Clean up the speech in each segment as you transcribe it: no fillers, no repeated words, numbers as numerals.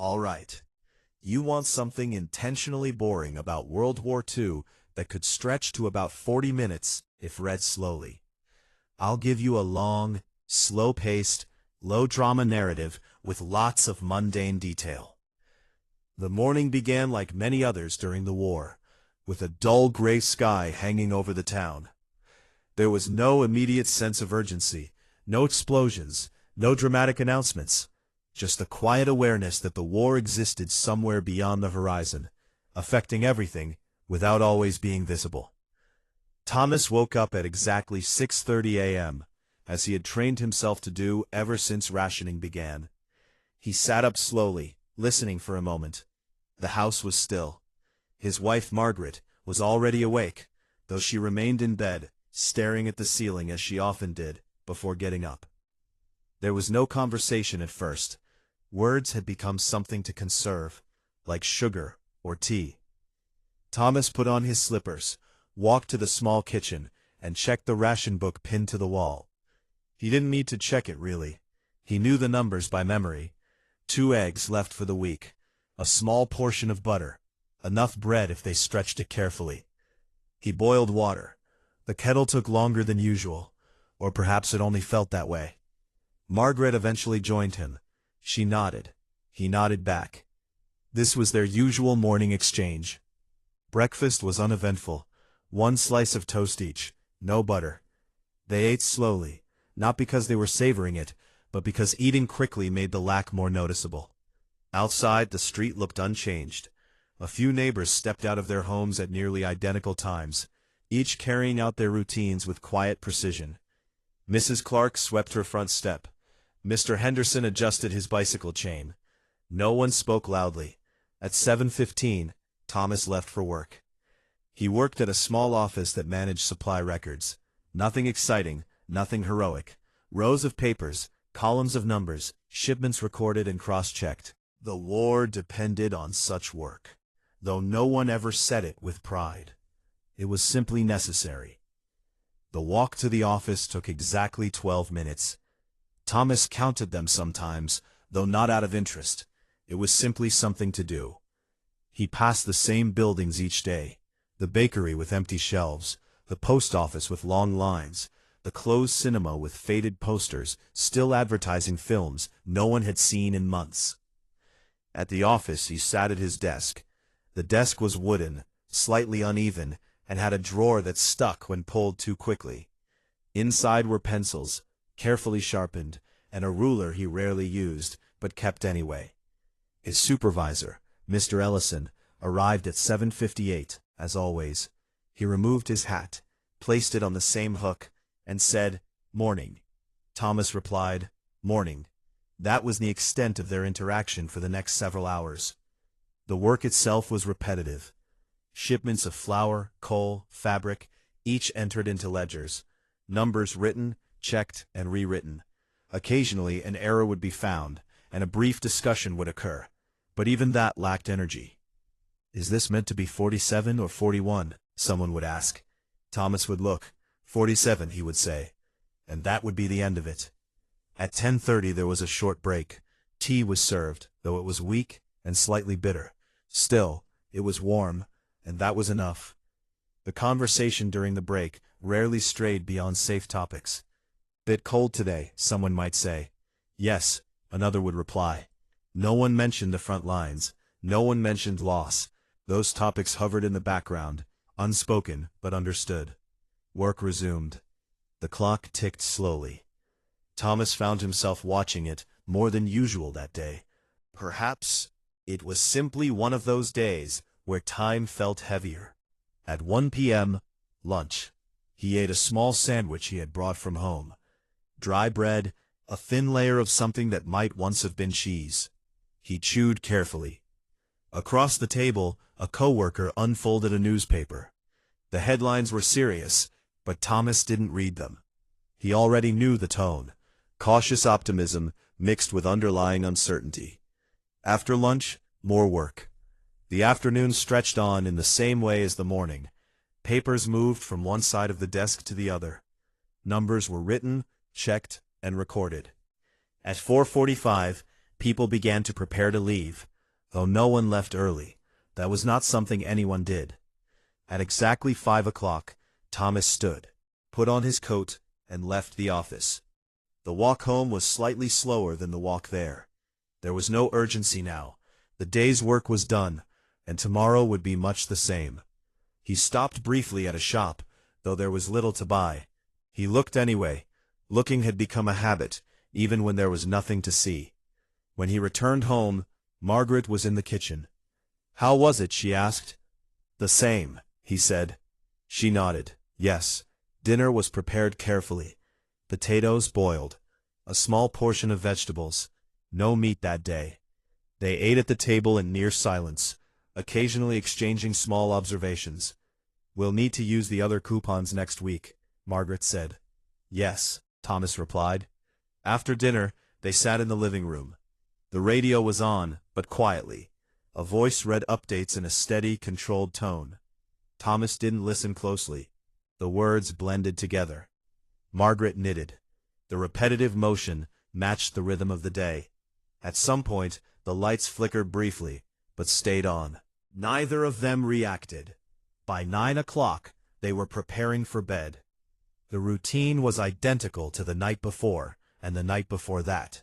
All right. You want something intentionally boring about World War II that could stretch to about 40 minutes if read slowly. I'll give you a long, slow-paced, low-drama narrative with lots of mundane detail. The morning began like many others during the war, with a dull gray sky hanging over the town. There was no immediate sense of urgency, no explosions, no dramatic announcements, just the quiet awareness that the war existed somewhere beyond the horizon, affecting everything without always being visible. Thomas woke up at exactly 6:30 a.m., as he had trained himself to do ever since rationing began. He sat up slowly, listening for a moment. The house was still. His wife Margaret was already awake, though she remained in bed, staring at the ceiling as she often did, before getting up. There was no conversation at first. Words had become something to conserve, like sugar or tea. Thomas put on his slippers, walked to the small kitchen, and checked the ration book pinned to the wall. He didn't need to check it, really. He knew the numbers by memory. 2 eggs left for the week, a small portion of butter, enough bread if they stretched it carefully. He boiled water. The kettle took longer than usual, or perhaps it only felt that way. Margaret eventually joined him. She nodded. He nodded back. This was their usual morning exchange. Breakfast was uneventful. 1 slice of toast each, no butter. They ate slowly, not because they were savoring it, but because eating quickly made the lack more noticeable. Outside, the street looked unchanged. A few neighbors stepped out of their homes at nearly identical times, each carrying out their routines with quiet precision. Mrs. Clark swept her front step. Mr. Henderson adjusted his bicycle chain. No one spoke loudly. At 7:15, Thomas left for work. He worked at a small office that managed supply records. Nothing exciting, nothing heroic. Rows of papers, columns of numbers, shipments recorded and cross-checked. The war depended on such work, though no one ever said it with pride. It was simply necessary. The walk to the office took exactly 12 minutes. Thomas counted them sometimes, though not out of interest. It was simply something to do. He passed the same buildings each day, the bakery with empty shelves, the post office with long lines, the closed cinema with faded posters, still advertising films no one had seen in months. At the office he sat at his desk. The desk was wooden, slightly uneven, and had a drawer that stuck when pulled too quickly. Inside were pencils, carefully sharpened, and a ruler he rarely used, but kept anyway. His supervisor, Mr. Ellison, arrived at 7:58, as always. He removed his hat, placed it on the same hook, and said, "Morning." Thomas replied, "Morning." That was the extent of their interaction for the next several hours. The work itself was repetitive. Shipments of flour, coal, fabric, each entered into ledgers. Numbers written, checked, and rewritten. Occasionally an error would be found, and a brief discussion would occur. But even that lacked energy. "Is this meant to be 47 or 41? Someone would ask. Thomas would look. 47, he would say. And that would be the end of it. At 10:30 there was a short break. Tea was served, though it was weak and slightly bitter. Still, it was warm, and that was enough. The conversation during the break rarely strayed beyond safe topics. "Bit cold today," someone might say. "Yes," another would reply. No one mentioned the front lines. No one mentioned loss. Those topics hovered in the background, unspoken but understood. Work resumed. The clock ticked slowly. Thomas found himself watching it more than usual that day. Perhaps it was simply one of those days where time felt heavier. At 1 p.m., lunch. He ate a small sandwich he had brought from home. Dry bread, a thin layer of something that might once have been cheese. He chewed carefully. Across the table, a coworker unfolded a newspaper. The headlines were serious, but Thomas didn't read them. He already knew the tone. Cautious optimism mixed with underlying uncertainty. After lunch, more work. The afternoon stretched on in the same way as the morning. Papers moved from one side of the desk to the other. Numbers were written, checked, and recorded. At 4:45, people began to prepare to leave. though no one left early. That was not something anyone did. At exactly 5 o'clock, Thomas stood, put on his coat, and left the office. The walk home was slightly slower than the walk there. There was no urgency now. The day's work was done, and tomorrow would be much the same. He stopped briefly at a shop, though there was little to buy. He looked anyway. Looking had become a habit, even when there was nothing to see. When he returned home, Margaret was in the kitchen. "How was it?" she asked. "The same," he said. She nodded. Yes, dinner was prepared carefully. Potatoes boiled. A small portion of vegetables. No meat that day. They ate at the table in near silence, occasionally exchanging small observations. "We'll need to use the other coupons next week," Margaret said. "Yes," Thomas replied. After dinner, they sat in the living room. The radio was on, but quietly. A voice read updates in a steady, controlled tone. Thomas didn't listen closely. The words blended together. Margaret knitted. The repetitive motion matched the rhythm of the day. At some point, the lights flickered briefly, but stayed on. Neither of them reacted. By 9 o'clock, they were preparing for bed. The routine was identical to the night before and the night before that.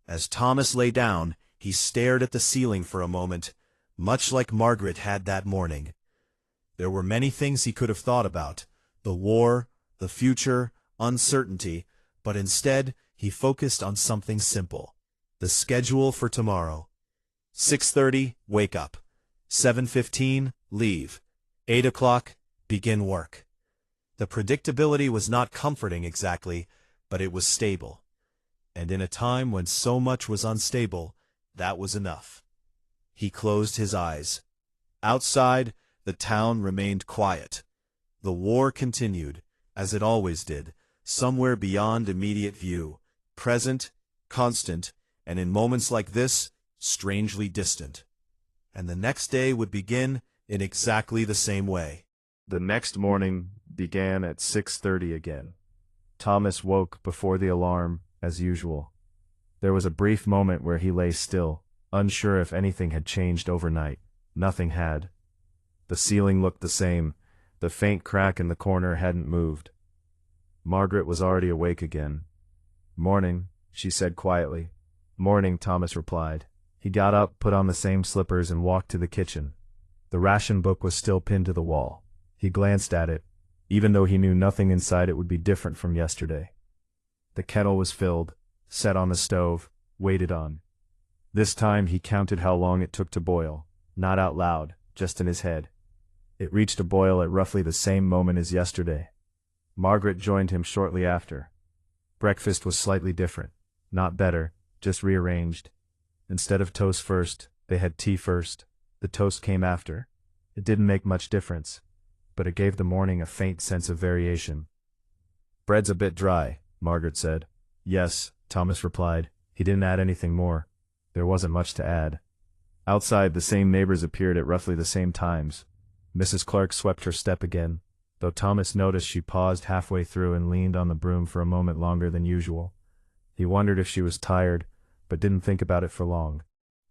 As Thomas lay down, he stared at the ceiling for a moment, much like Margaret had that morning. There were many things he could have thought about: the war, the future, uncertainty, but instead he focused on something simple: the schedule for tomorrow. 6:30, wake up. 7:15, leave. 8 o'clock, begin work. The predictability was not comforting exactly, but it was stable. And in a time when so much was unstable, that was enough. He closed his eyes. Outside, the town remained quiet. The war continued, as it always did, somewhere beyond immediate view, present, constant, and in moments like this, strangely distant. And the next day would begin in exactly the same way. The next morning began at 6:30 again. Thomas woke before the alarm, as usual. There was a brief moment where he lay still, unsure if anything had changed overnight. Nothing had. The ceiling looked the same. The faint crack in the corner hadn't moved. Margaret was already awake again. "Morning," she said quietly. "Morning," Thomas replied. He got up, put on the same slippers, and walked to the kitchen. The ration book was still pinned to the wall. He glanced at it, even though he knew nothing inside it would be different from yesterday. The kettle was filled, set on the stove, waited on. This time he counted how long it took to boil, not out loud, just in his head. It reached a boil at roughly the same moment as yesterday. Margaret joined him shortly after. Breakfast was slightly different, not better, just rearranged. Instead of toast first, they had tea first. The toast came after. It didn't make much difference, but it gave the morning a faint sense of variation. "Bread's a bit dry," Margaret said. "Yes," Thomas replied. He didn't add anything more. There wasn't much to add. Outside, the same neighbors appeared at roughly the same times. Mrs. Clark swept her step again, though Thomas noticed she paused halfway through and leaned on the broom for a moment longer than usual. He wondered if she was tired, but didn't think about it for long.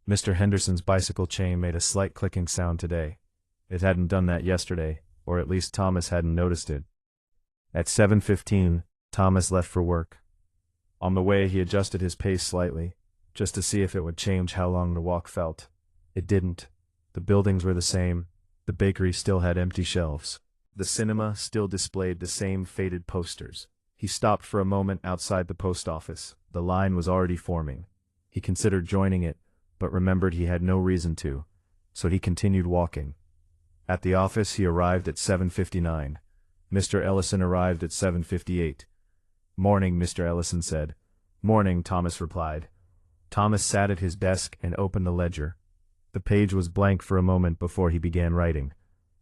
Mr. Henderson's bicycle chain made a slight clicking sound today. It hadn't done that yesterday, or at least Thomas hadn't noticed it. At 7:15, Thomas left for work. On the way, he adjusted his pace slightly, just to see if it would change how long the walk felt. It didn't. The buildings were the same. The bakery still had empty shelves. The cinema still displayed the same faded posters. He stopped for a moment outside the post office. The line was already forming. He considered joining it, but remembered he had no reason to, so he continued walking. At the office, he arrived at 7:59. Mr. Ellison arrived at 7:58. "Morning," Mr. Ellison said. "Morning," Thomas replied. Thomas sat at his desk and opened the ledger. The page was blank for a moment before he began writing.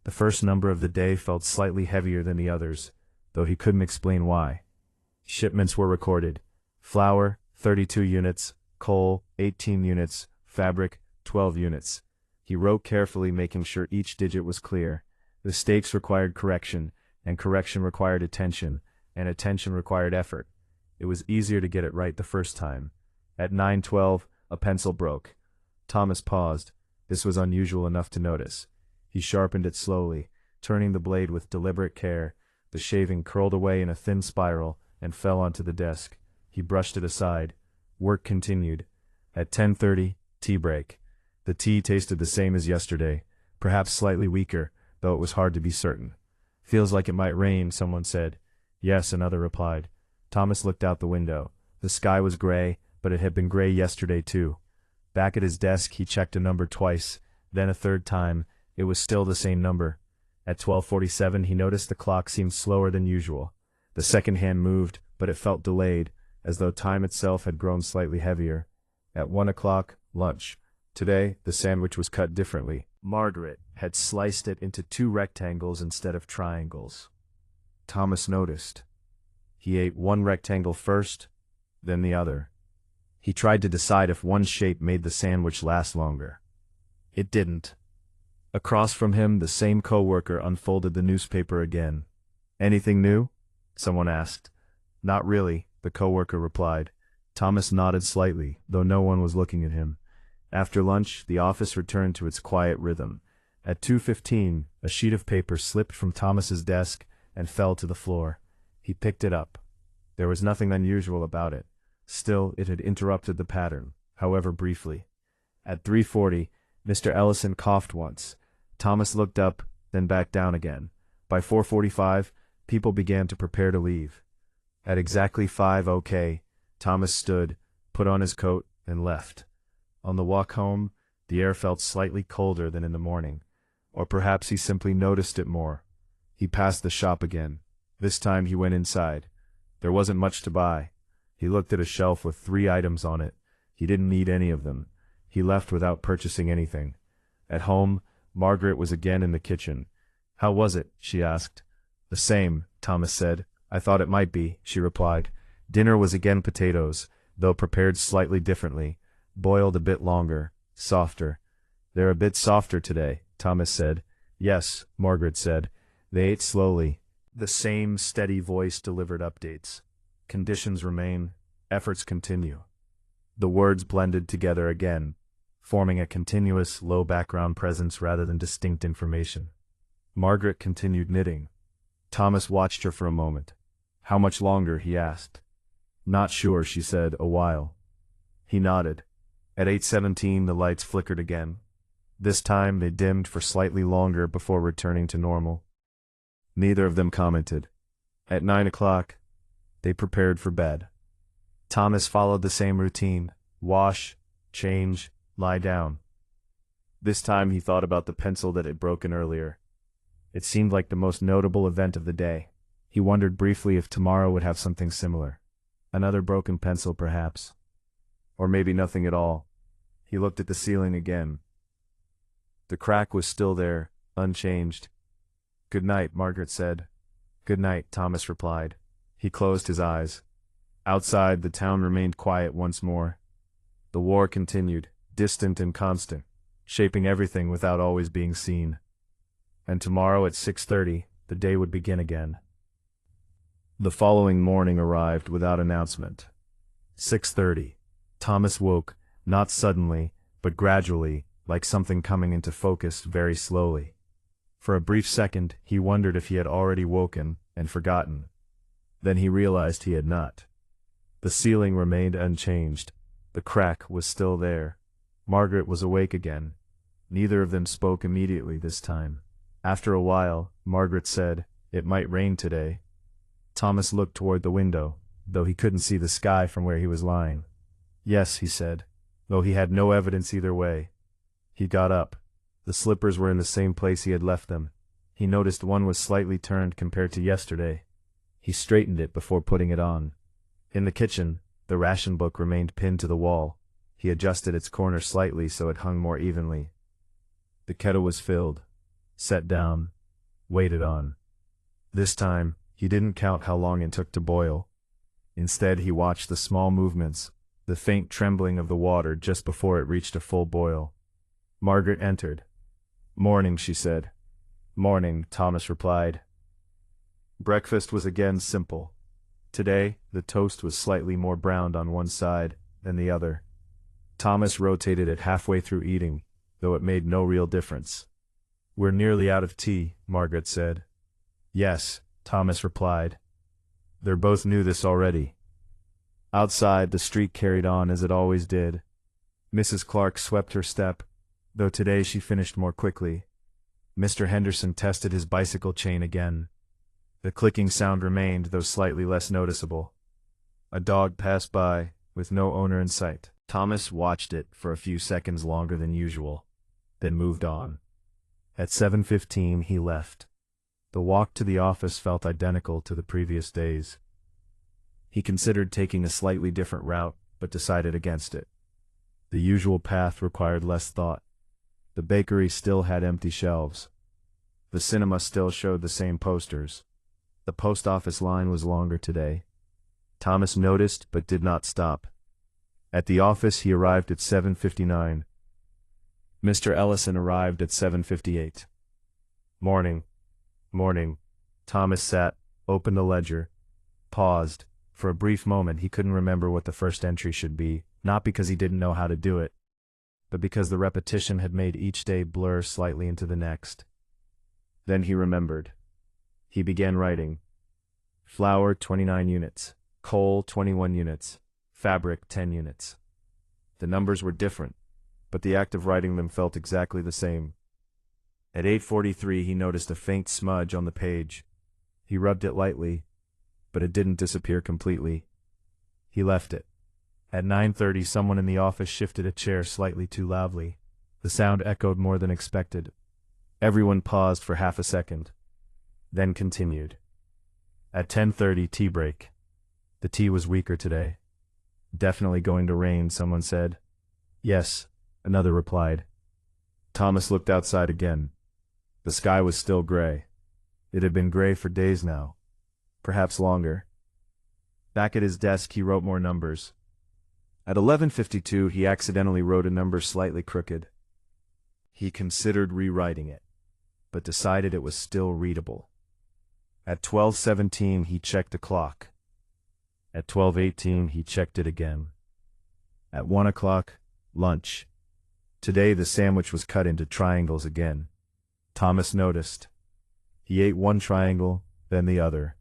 The first number of the day felt slightly heavier than the others, though he couldn't explain why. Shipments were recorded. Flour, 32 units, coal, 18 units, fabric, 12 units. He wrote carefully, making sure each digit was clear. The stakes required correction, and correction required attention, and attention required effort. It was easier to get it right the first time. At 9:12, a pencil broke. Thomas paused. This was unusual enough to notice. He sharpened it slowly, turning the blade with deliberate care. The shaving curled away in a thin spiral and fell onto the desk. He brushed it aside. Work continued. At 10:30, tea break. The tea tasted the same as yesterday, perhaps slightly weaker, though it was hard to be certain. Feels like it might rain, someone said. Yes, another replied. Thomas looked out the window. The sky was gray, but it had been gray yesterday too. Back at his desk, he checked a number twice, then a third time. It was still the same number. At 12:47, he noticed the clock seemed slower than usual. The second hand moved, but it felt delayed, as though time itself had grown slightly heavier. At 1 o'clock, lunch. Today, the sandwich was cut differently. Margaret had sliced it into 2 rectangles instead of triangles. Thomas noticed. He ate one rectangle first, then the other. He tried to decide if one shape made the sandwich last longer. It didn't. Across from him, the same coworker unfolded the newspaper again. Anything new? Someone asked. Not really, the coworker replied. Thomas nodded slightly, though no one was looking at him. After lunch, the office returned to its quiet rhythm. At 2:15, a sheet of paper slipped from Thomas's desk and fell to the floor. He picked it up. There was nothing unusual about it. Still, it had interrupted the pattern, however briefly. At 3:40, Mr. Ellison coughed once. Thomas looked up, then back down again. By 4:45, people began to prepare to leave. At exactly 5 OK, Thomas stood, put on his coat, and left. On the walk home, the air felt slightly colder than in the morning, or perhaps he simply noticed it more. He passed the shop again. This time he went inside. There wasn't much to buy. He looked at a shelf with 3 items on it. He didn't need any of them. He left without purchasing anything. At home, Margaret was again in the kitchen. How was it? She asked. The same, Thomas said. I thought it might be, she replied. Dinner was again potatoes, though prepared slightly differently, boiled a bit longer, softer. They're a bit softer today, Thomas said. Yes, Margaret said. They ate slowly. The same steady voice delivered updates. Conditions remain, efforts continue. The words blended together again, forming a continuous, low background presence rather than distinct information. Margaret continued knitting. Thomas watched her for a moment. How much longer? He asked. Not sure, she said. A while. He nodded. At 8:17, the lights flickered again. This time they dimmed for slightly longer before returning to normal. Neither of them commented. At 9 o'clock, they prepared for bed. Thomas followed the same routine. Wash, change, lie down. This time he thought about the pencil that had broken earlier. It seemed like the most notable event of the day. He wondered briefly if tomorrow would have something similar. Another broken pencil, perhaps. Or maybe nothing at all. He looked at the ceiling again. The crack was still there, unchanged. Good night, Margaret said. Good night, Thomas replied. He closed his eyes. Outside, the town remained quiet once more. The war continued, distant and constant, shaping everything without always being seen. And tomorrow at 6:30, the day would begin again. The following morning arrived without announcement. 6:30. Thomas woke, not suddenly, but gradually, like something coming into focus very slowly. For a brief second, he wondered if he had already woken and forgotten. Then he realized he had not. The ceiling remained unchanged. The crack was still there. Margaret was awake again. Neither of them spoke immediately this time. After a while, Margaret said, "It might rain today." Thomas looked toward the window, though he couldn't see the sky from where he was lying. "Yes," he said, though he had no evidence either way. He got up. The slippers were in the same place he had left them. He noticed one was slightly turned compared to yesterday. He straightened it before putting it on. In the kitchen, the ration book remained pinned to the wall. He adjusted its corner slightly so it hung more evenly. The kettle was filled, set down, waited on. This time, he didn't count how long it took to boil. Instead, he watched the small movements, the faint trembling of the water just before it reached a full boil. Margaret entered. "Morning," she said. "Morning," Thomas replied. Breakfast was again simple. Today, the toast was slightly more browned on one side than the other. Thomas rotated it halfway through eating, though it made no real difference. "We're nearly out of tea," Margaret said. "Yes," Thomas replied. They both knew this already. Outside, the street carried on as it always did. Mrs. Clark swept her step, though today she finished more quickly. Mr. Henderson tested his bicycle chain again. The clicking sound remained, though slightly less noticeable. A dog passed by, with no owner in sight. Thomas watched it for a few seconds longer than usual, then moved on. At 7:15 he left. The walk to the office felt identical to the previous days. He considered taking a slightly different route, but decided against it. The usual path required less thought. The bakery still had empty shelves. The cinema still showed the same posters. The post office line was longer today. Thomas noticed but did not stop. At the office he arrived at 7:59. Mr. Ellison arrived at 7:58. "Morning. Morning." Thomas sat, opened a ledger, paused. For a brief moment he couldn't remember what the first entry should be, not because he didn't know how to do it, but because the repetition had made each day blur slightly into the next. Then he remembered. He began writing. Flour 29 units, coal 21 units, fabric 10 units. The numbers were different, but the act of writing them felt exactly the same. At 8:43 he noticed a faint smudge on the page. He rubbed it lightly, but it didn't disappear completely. He left it. At 9:30 someone in the office shifted a chair slightly too loudly. The sound echoed more than expected. Everyone paused for half a second, then continued. At 10:30 tea break. The tea was weaker today. "Definitely going to rain," someone said. "Yes," another replied. Thomas looked outside again. The sky was still gray. It had been gray for days now, perhaps longer. Back at his desk he wrote more numbers. At 11:52 he accidentally wrote a number slightly crooked. He considered rewriting it, but decided it was still readable. At 12:17 he checked the clock. At 12:18 he checked it again. At 1 o'clock, lunch. Today the sandwich was cut into triangles again. Thomas noticed. He ate one triangle, then the other.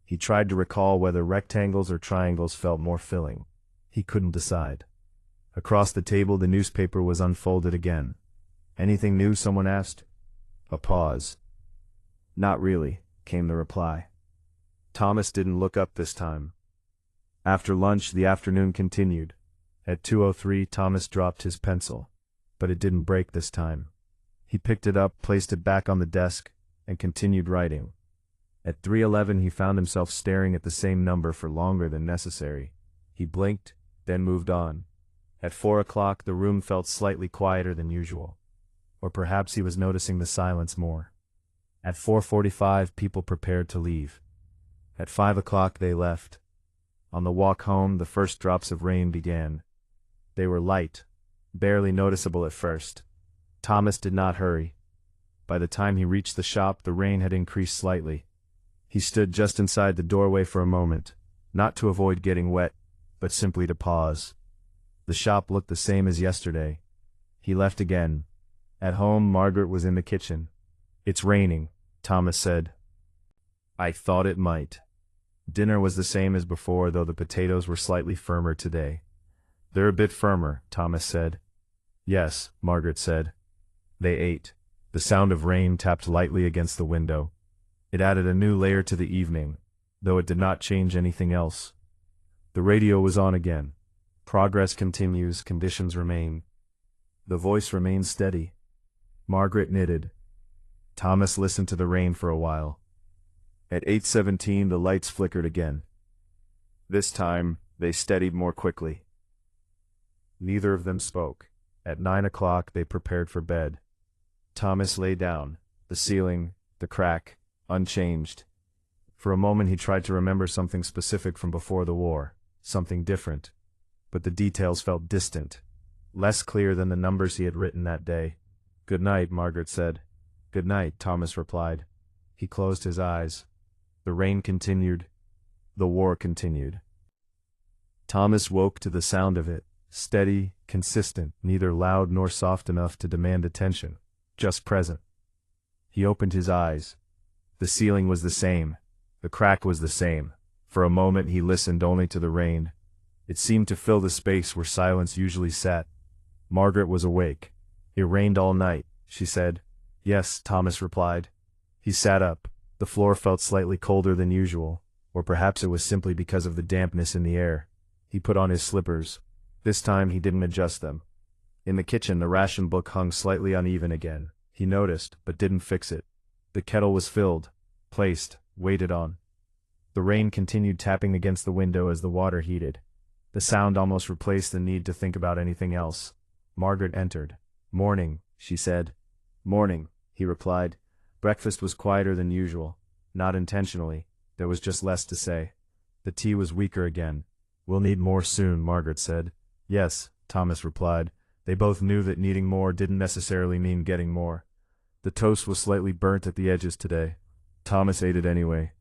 He tried to recall whether rectangles or triangles felt more filling. He couldn't decide. Across the table the newspaper was unfolded again. "Anything new?" someone asked. A pause. "Not really," came the reply. Thomas didn't look up this time. After lunch the afternoon continued. At 2:03 Thomas dropped his pencil, but it didn't break this time. He picked it up, placed it back on the desk, and continued writing. At 3:11 he found himself staring at the same number for longer than necessary. He blinked, then moved on. At 4 o'clock the room felt slightly quieter than usual. Or perhaps he was noticing the silence more. At 4:45 people prepared to leave. At 5 o'clock they left. On the walk home the first drops of rain began. They were light, barely noticeable at first. Thomas did not hurry. By the time he reached the shop the rain had increased slightly. He stood just inside the doorway for a moment, not to avoid getting wet, but simply to pause. The shop looked the same as yesterday. He left again. At home Margaret was in the kitchen. "It's raining," Thomas said. "I thought it might." Dinner was the same as before, though the potatoes were slightly firmer today. "They're a bit firmer," Thomas said. "Yes," Margaret said. They ate. The sound of rain tapped lightly against the window. It added a new layer to the evening, though it did not change anything else. The radio was on again. "Progress continues, conditions remain." The voice remained steady. Margaret knitted. Thomas listened to the rain for a while. At 8:17 the lights flickered again. This time, they steadied more quickly. Neither of them spoke. At 9 o'clock they prepared for bed. Thomas lay down, the ceiling, the crack, unchanged. For a moment he tried to remember something specific from before the war, something different. But the details felt distant, less clear than the numbers he had written that day. "Good night," Margaret said. "Good night," Thomas replied. He closed his eyes. The rain continued. The war continued. Thomas woke to the sound of it, steady, consistent, neither loud nor soft enough to demand attention, just present. He opened his eyes. The ceiling was the same. The crack was the same. For a moment he listened only to the rain. It seemed to fill the space where silence usually sat. Margaret was awake. "It rained all night," she said. "Yes," Thomas replied. He sat up. The floor felt slightly colder than usual, or perhaps it was simply because of the dampness in the air. He put on his slippers. This time he didn't adjust them. In the kitchen the ration book hung slightly uneven again. He noticed, but didn't fix it. The kettle was filled, placed, waited on. The rain continued tapping against the window as the water heated. The sound almost replaced the need to think about anything else. Margaret entered. "Morning," she said. "Morning," he replied. Breakfast was quieter than usual. Not intentionally. There was just less to say. The tea was weaker again. "We'll need more soon," Margaret said. "Yes," Thomas replied. They both knew that needing more didn't necessarily mean getting more. The toast was slightly burnt at the edges today. Thomas ate it anyway.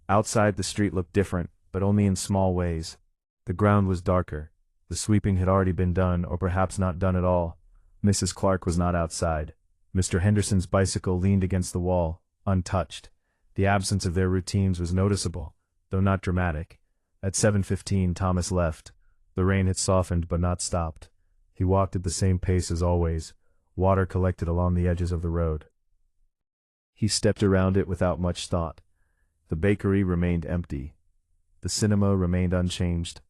Outside the street looked different, but only in small ways. The ground was darker. The sweeping had already been done, or perhaps not done at all. Mrs. Clark was not outside. Mr. Henderson's bicycle leaned against the wall, untouched. The absence of their routines was noticeable, though not dramatic. At 7:15 Thomas left. The rain had softened but not stopped. He walked at the same pace as always. Water collected along the edges of the road. He stepped around it without much thought. The bakery remained empty. The cinema remained unchanged.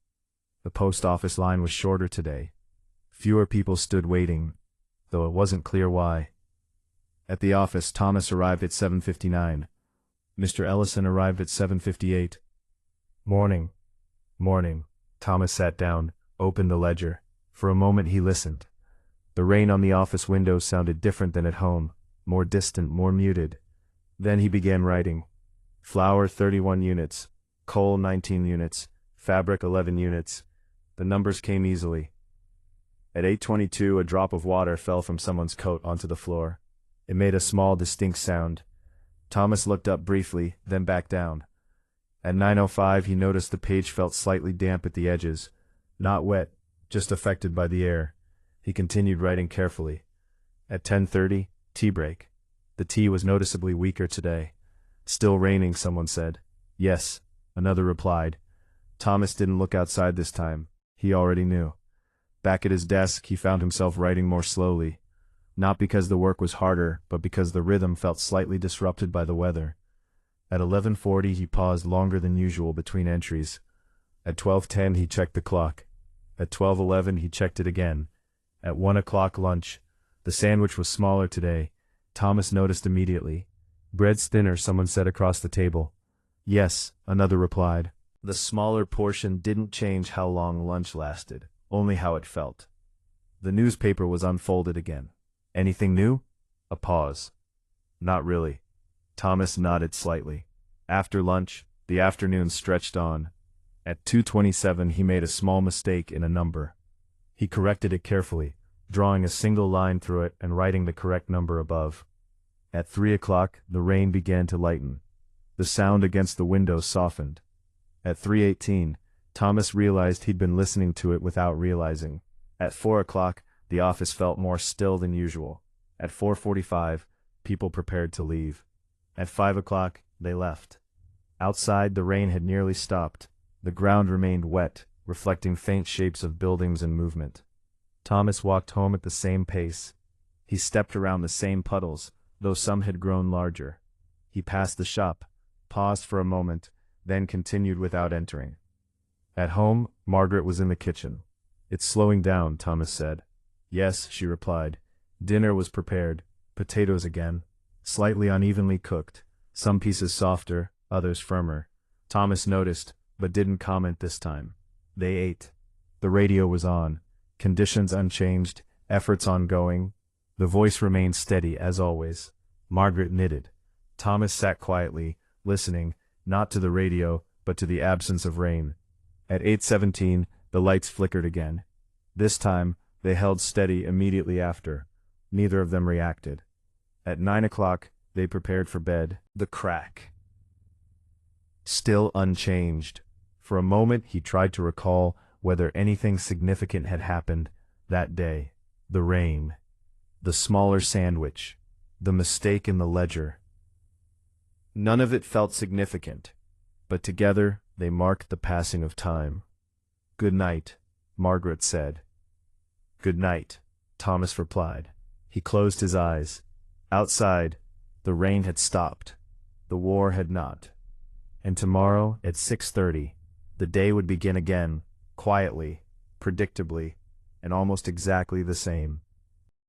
The post office line was shorter today. Fewer people stood waiting, though it wasn't clear why. At the office, Thomas arrived at 7:59. Mr. Ellison arrived at 7:58. "Morning." "Morning." Thomas sat down, opened the ledger. For a moment he listened. The rain on the office windows sounded different than at home, more distant, more muted. Then he began writing. Flour 31 units, coal 19 units, fabric 11 units. The numbers came easily. At 8:22 a drop of water fell from someone's coat onto the floor. It made a small, distinct sound. Thomas looked up briefly, then back down. At 9:05 he noticed the page felt slightly damp at the edges. Not wet, just affected by the air. He continued writing carefully. At 10:30, tea break. The tea was noticeably weaker today. "Still raining," someone said. "Yes," another replied. Thomas didn't look outside this time. He already knew. Back at his desk, he found himself writing more slowly. Not because the work was harder, but because the rhythm felt slightly disrupted by the weather. At 11:40 he paused longer than usual between entries. At 12:10 he checked the clock. At 12:11 he checked it again. At 1 o'clock lunch. The sandwich was smaller today. Thomas noticed immediately. "Bread's thinner," someone said across the table. "Yes," another replied. The smaller portion didn't change how long lunch lasted, only how it felt. The newspaper was unfolded again. "Anything new?" A pause. "Not really." Thomas nodded slightly. After lunch, the afternoon stretched on. At 2:27 he made a small mistake in a number. He corrected it carefully, drawing a single line through it and writing the correct number above. At 3 o'clock the rain began to lighten. The sound against the window softened. At 3:18, Thomas realized he'd been listening to it without realizing. At 4 o'clock, the office felt more still than usual. At 4:45, people prepared to leave. At 5 o'clock, they left. Outside, the rain had nearly stopped. The ground remained wet, reflecting faint shapes of buildings and movement. Thomas walked home at the same pace. He stepped around the same puddles, though some had grown larger. He passed the shop, paused for a moment, then continued without entering. At home, Margaret was in the kitchen. "It's slowing down," Thomas said. "Yes," she replied. Dinner was prepared, potatoes again, slightly unevenly cooked, some pieces softer, others firmer. Thomas noticed, but didn't comment this time. They ate. The radio was on, conditions unchanged, efforts ongoing. The voice remained steady as always. Margaret knitted. Thomas sat quietly, listening, not to the radio, but to the absence of rain. At 8:17, the lights flickered again. This time, they held steady immediately after. Neither of them reacted. At 9 o'clock, they prepared for bed. The crack. Still unchanged. For a moment he tried to recall whether anything significant had happened, That day, the rain, the smaller sandwich, the mistake in the ledger. None of it felt significant, but together they marked the passing of time. "Good night," Margaret said. "Good night," Thomas replied. He closed his eyes. Outside, the rain had stopped. The war had not. And tomorrow at 6:30, the day would begin again, quietly, predictably, and almost exactly the same.